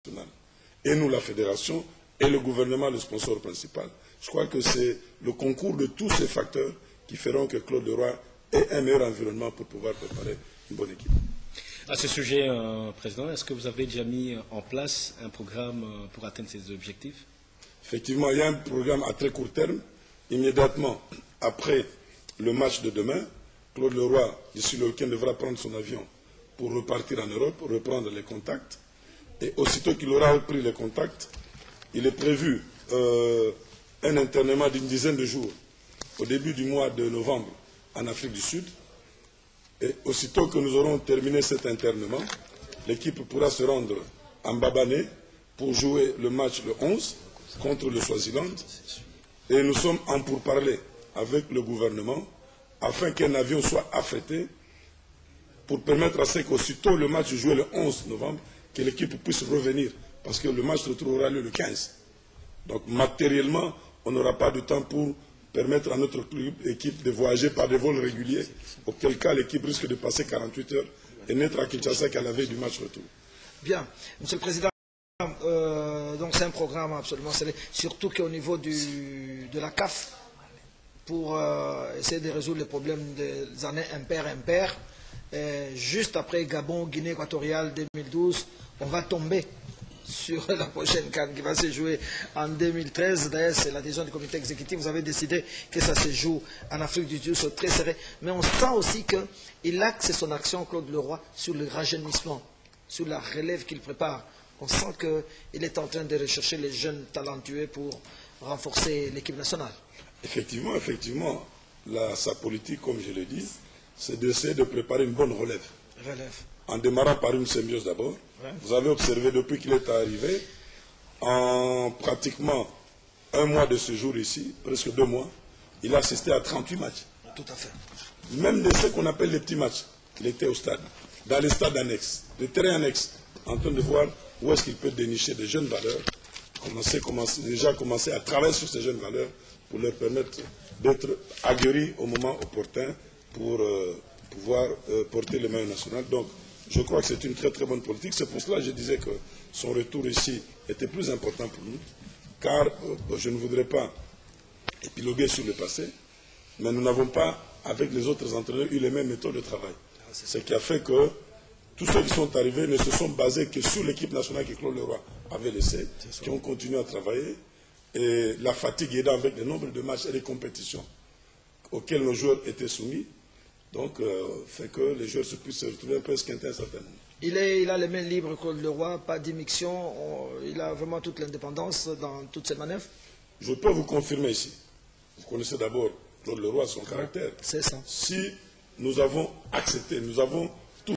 nationale. Et nous, la fédération, et le gouvernement, le sponsor principal. Je crois que c'est le concours de tous ces facteurs qui feront que Claude Leroy ait un meilleur environnement pour pouvoir préparer une bonne équipe. À ce sujet, Président, est-ce que vous avez déjà mis en place un programme pour atteindre ces objectifs? Effectivement, il y a un programme à très court terme. Immédiatement après le match de demain, Claude Leroy, d'ici le week-end, devra prendre son avion pour repartir en Europe, reprendre les contacts. Et aussitôt qu'il aura repris les contacts, il est prévu un internement d'une dizaine de jours au début du mois de novembre en Afrique du Sud. Et aussitôt que nous aurons terminé cet internement, l'équipe pourra se rendre en Babané pour jouer le match le 11 contre le Swaziland. Et nous sommes en pourparlers avec le gouvernement afin qu'un avion soit affrété pour permettre à ce qu'aussitôt le match joué le 11 novembre, que l'équipe puisse revenir, parce que le match retour aura lieu le 15. Donc matériellement, on n'aura pas de temps pour permettre à notre équipe de voyager par des vols réguliers, auquel cas l'équipe risque de passer 48 heures et n'être à Kinshasa qu'à la veille du match retour. Bien. Monsieur le Président, donc c'est un programme absolument scellé, surtout qu'au niveau de la CAF, pour essayer de résoudre les problèmes des années impaires, juste après Gabon, Guinée équatoriale 2012, on va tomber sur la prochaine CAN qui va se jouer en 2013. D'ailleurs, c'est la décision du comité exécutif. Vous avez décidé que ça se joue en Afrique du Sud, c'est très serré. Mais on sent aussi qu'il axe son action, Claude Leroy, sur le rajeunissement, sur la relève qu'il prépare. On sent qu'il est en train de rechercher les jeunes talentueux pour renforcer l'équipe nationale. Effectivement, sa politique, comme je l'ai dit, c'est d'essayer de préparer une bonne relève. En démarrant par une symbiose d'abord. Ouais. Vous avez observé depuis qu'il est arrivé, en pratiquement un mois de ce jour ici, presque 2 mois, il a assisté à 38 matchs. Tout à fait. Même de ce qu'on appelle les petits matchs, il était au stade, dans les stades annexes, les terrains annexes, en train de voir où est-ce qu'il peut dénicher des jeunes valeurs, déjà commencer à travailler sur ces jeunes valeurs pour leur permettre d'être aguerris au moment opportun pour pouvoir porter le maillot national. Donc, je crois que c'est une très très bonne politique. C'est pour cela que je disais que son retour ici était plus important pour nous, car je ne voudrais pas épiloguer sur le passé, mais nous n'avons pas, avec les autres entraîneurs, eu les mêmes méthodes de travail. Ce qui a fait que tous ceux qui sont arrivés ne se sont basés que sur l'équipe nationale que Claude Leroy avait laissée, qui ont continué à travailler, et la fatigue aidant avec le nombre de matchs et de compétitions auxquels nos joueurs étaient soumis. Donc, fait que les joueurs puissent se retrouver presque un certain moment. Il a les mains libres, Claude Leroy, pas d'immixtion, il a vraiment toute l'indépendance dans toutes ses manœuvres. Je peux vous confirmer ici. Vous connaissez d'abord Claude Leroy, son caractère. C'est ça. Si nous avons accepté, nous avons